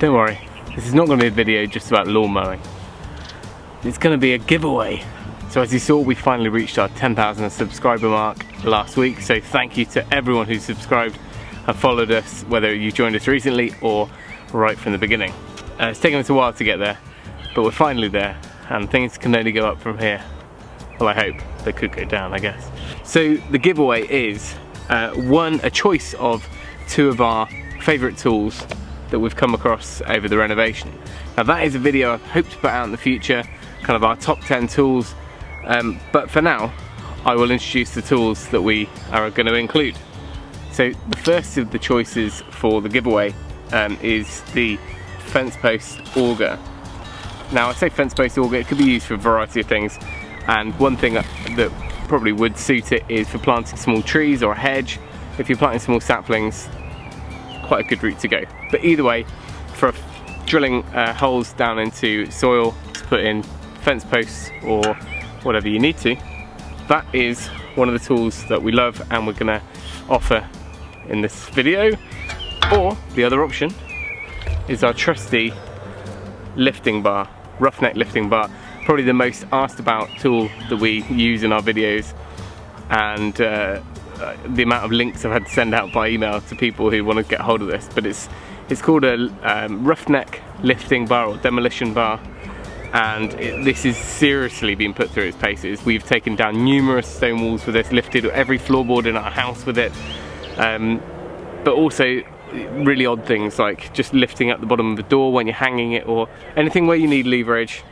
don't worry, this is not going to be a video just about lawn mowing. It's going to be a giveaway. So as you saw, we finally reached our 10,000 subscriber mark last week, so thank you to everyone who's subscribed and followed us, whether you joined us recently or right from the beginning. It's taken us a while to get there, but we're finally there, and things can only go up from here. Well, I hope. They could go down, I guess. So the giveaway is a choice of 2 of our favourite tools that we've come across over the renovation. Now that is a video I hope to put out in the future, kind of our top 10 tools, but for now I will introduce the tools that we are going to include. So the first of the choices for the giveaway is the fence post auger. Now I say fence post auger, it could be used for a variety of things, and one thing that probably would suit it is for planting small trees or a hedge. If you're planting small saplings, quite a good route to go. But either way, for drilling holes down into soil to put in fence posts or whatever you need to, that is one of the tools that we love and we're gonna offer in this video. Or the other option is our trusty lifting bar, roughneck lifting bar, probably the most asked about tool that we use in our videos, and the amount of links I've had to send out by email to people who want to get hold of this. But it's called a roughneck lifting bar or demolition bar, and this is seriously being put through its paces. We've taken down numerous stone walls with this, lifted every floorboard in our house with it, but also really odd things like just lifting up the bottom of the door when you're hanging it, or anything where you need leverage.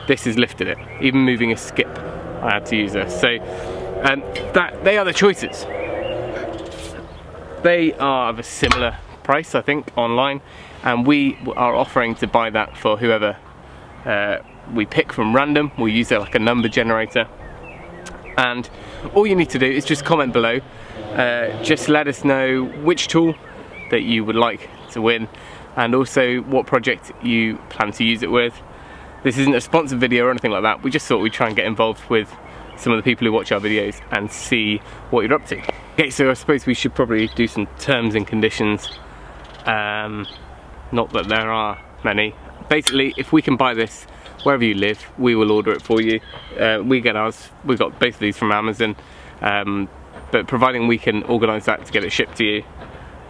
This has lifted it. Even moving a skip, I had to use this. So they are the choices. They are of a similar price, I think, online, and we are offering to buy that for whoever we pick from random. We'll use it like a number generator, and all you need to do is just comment below. Just let us know which tool that you would like to win, and also what project you plan to use it with. This isn't a sponsored video or anything like that. We just thought we'd try and get involved with some of the people who watch our videos and see what you're up to. Okay, so I suppose we should probably do some terms and conditions. Not that there are many. Basically, if we can buy this wherever you live, we will order it for you. We get ours. We got both of these from Amazon, but providing we can organise that to get it shipped to you,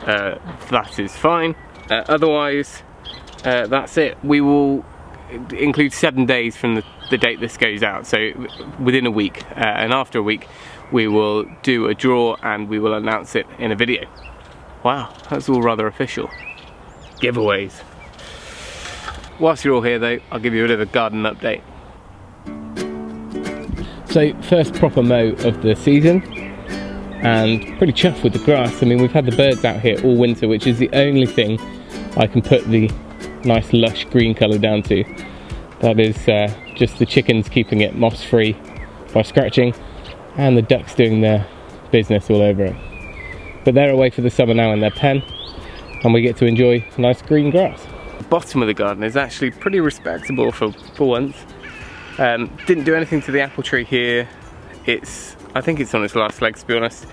that is fine. Otherwise, that's it. We will include 7 days from the date this goes out, so within a week, and after a week we will do a draw and we will announce it in a video. Wow, that's all rather official. Giveaways. Whilst you're all here though, I'll give you a bit of a garden update. So first proper mow of the season, and pretty chuffed with the grass. I mean, we've had the birds out here all winter, which is the only thing I can put the nice lush green colour down to. That is just the chickens keeping it moss free by scratching, and the ducks doing their business all over it. But they're away for the summer now in their pen, and we get to enjoy nice green grass. The bottom of the garden is actually pretty respectable for once. Didn't do anything to the apple tree here. I think it's on its last legs, to be honest.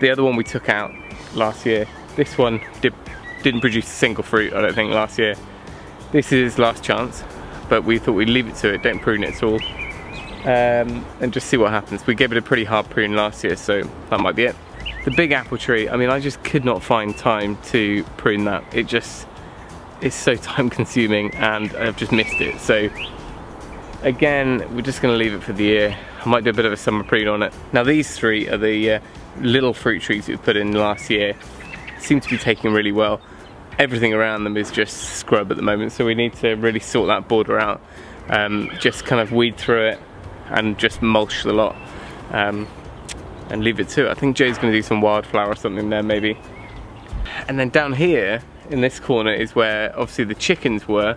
The other one we took out last year. This one didn't produce a single fruit, I don't think, last year. This is last chance, but we thought we'd leave it to it, don't prune it at all, and just see what happens. We gave it a pretty hard prune last year, so that might be it. The big apple tree, I mean, I just could not find time to prune that. It's so time consuming and I've just missed it. So again, we're just gonna leave it for the year. I might do a bit of a summer prune on it. Now these 3 are the little fruit trees we put in last year. Seem to be taking really well. Everything around them is just scrub at the moment, so we need to really sort that border out. Just kind of weed through it and just mulch the lot, and leave it to it. I think Jay's going to do some wildflower or something there maybe. And then down here in this corner is where obviously the chickens were.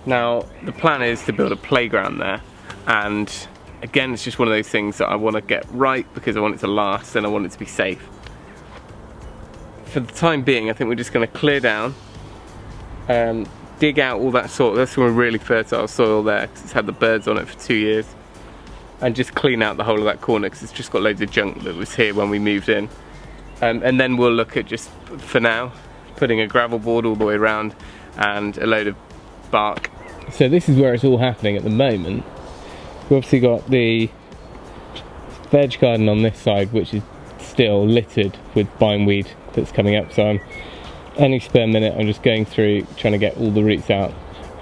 Now the plan is to build a playground there, and again it's just one of those things that I want to get right because I want it to last and I want it to be safe. For the time being, I think we're just going to clear down, dig out all that soil. That's some really fertile soil there because it's had the birds on it for 2 years, and just clean out the whole of that corner because it's just got loads of junk that was here when we moved in. And then we'll look at, just for now, putting a gravel board all the way around and a load of bark. So this is where it's all happening at the moment. We've obviously got the veg garden on this side, which is still littered with bindweed that's coming up, so any spare minute I'm just going through trying to get all the roots out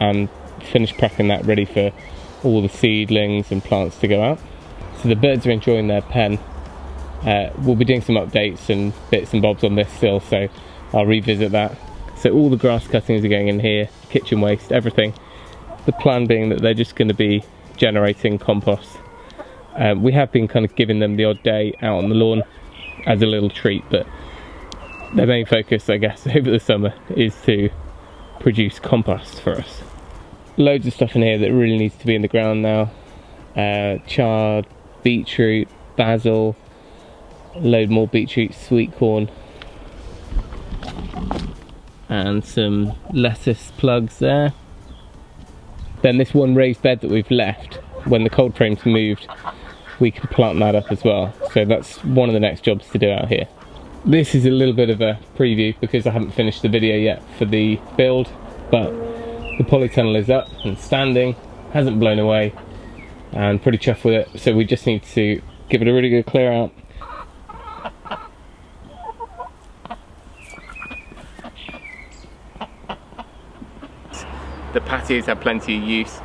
and finish prepping that ready for all the seedlings and plants to go out. So the birds are enjoying their pen. We'll be doing some updates and bits and bobs on this still, so I'll revisit that. So all the grass cuttings are going in here, kitchen waste, everything. The plan being that they're just going to be generating compost. We have been kind of giving them the odd day out on the lawn as a little treat, but their main focus, I guess, over the summer is to produce compost for us. Loads of stuff in here that really needs to be in the ground now. Chard, beetroot, basil, a load more beetroot, sweet corn, and some lettuce plugs there. Then this one raised bed that we've left, when the cold frame's moved, we can plant that up as well. So that's one of the next jobs to do out here. This is a little bit of a preview because I haven't finished the video yet for the build, but the polytunnel is up and standing, hasn't blown away, and pretty chuffed with it. So we just need to give it a really good clear out. The patios have plenty of use.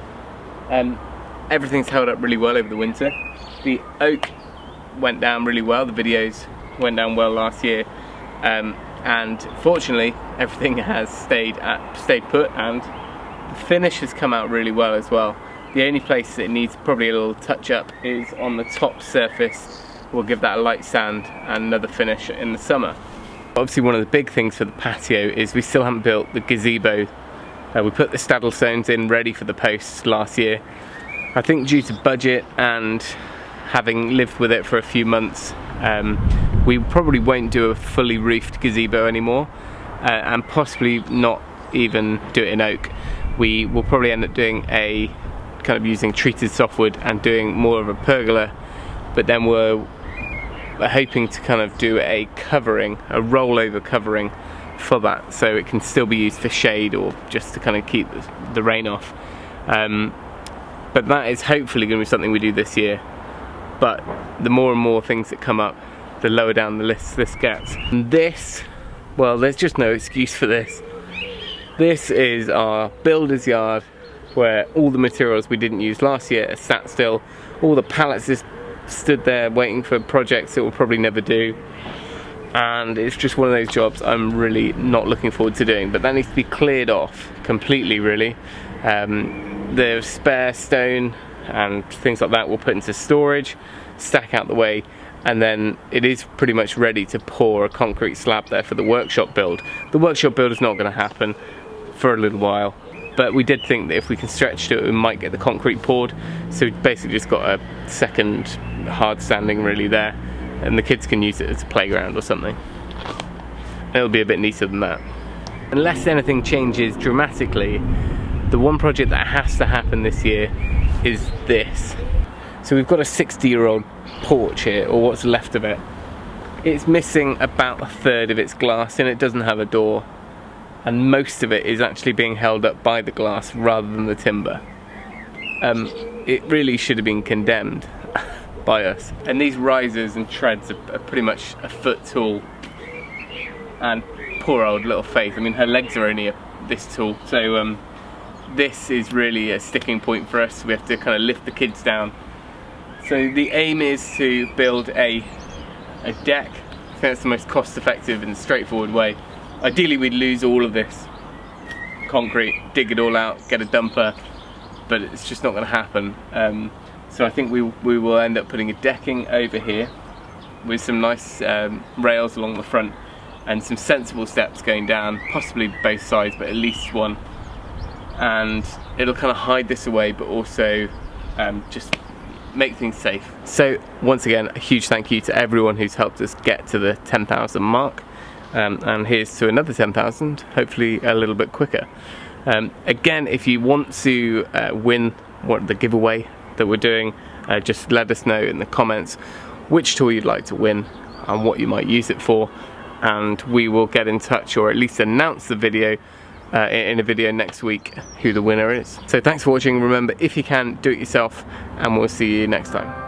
Everything's held up really well over the winter. The oak went down really well, the videos went down well last year, and fortunately everything has stayed put, and the finish has come out really well as well. The only place that it needs probably a little touch up is on the top surface. We'll give that a light sand and another finish in the summer. Obviously one of the big things for the patio is we still haven't built the gazebo. We put the staddle stones in ready for the posts last year. I think due to budget and having lived with it for a few months, we probably won't do a fully roofed gazebo anymore, and possibly not even do it in oak. We will probably end up doing a kind of using treated softwood and doing more of a pergola, but then we're hoping to kind of do a covering, a rollover covering for that, so it can still be used for shade or just to kind of keep the rain off. But that is hopefully going to be something we do this year. But the more and more things that come up, the lower down the list this gets. And this, well, there's just no excuse for this. This is our builder's yard where all the materials we didn't use last year are sat still. All the pallets just stood there waiting for projects that we'll probably never do. And it's just one of those jobs I'm really not looking forward to doing, but that needs to be cleared off completely, really. The spare stone and things like that we'll put into storage, stack out the way, and then it is pretty much ready to pour a concrete slab there for the workshop build. The workshop build is not going to happen for a little while, but we did think that if we can stretch to it, we might get the concrete poured. So we basically just got a second hard standing really there, and the kids can use it as a playground or something. It'll be a bit neater than that. Unless anything changes dramatically, the one project that has to happen this year is this. So we've got a 60-year-old porch here, or what's left of it. It's missing about a third of its glass and it doesn't have a door. And most of it is actually being held up by the glass rather than the timber. It really should have been condemned by us. And these risers and treads are pretty much a foot tall. And poor old little Faith, I mean her legs are only this tall. So this is really a sticking point for us. We have to kind of lift the kids down. So the aim is to build a deck. I think that's the most cost effective and straightforward way. Ideally we'd lose all of this concrete, dig it all out, get a dumper, but it's just not going to happen. So I think we will end up putting a decking over here with some nice rails along the front and some sensible steps going down, possibly both sides, but at least one. And it'll kind of hide this away, but also just make things safe. So once again, a huge thank you to everyone who's helped us get to the 10,000 mark. And here's to another 10,000, hopefully a little bit quicker. Again, if you want to win the giveaway that we're doing, just let us know in the comments which tool you'd like to win and what you might use it for, and we will get in touch or at least announce the video in a video next week who the winner is. So thanks for watching. Remember, if you can, do it yourself, and we'll see you next time.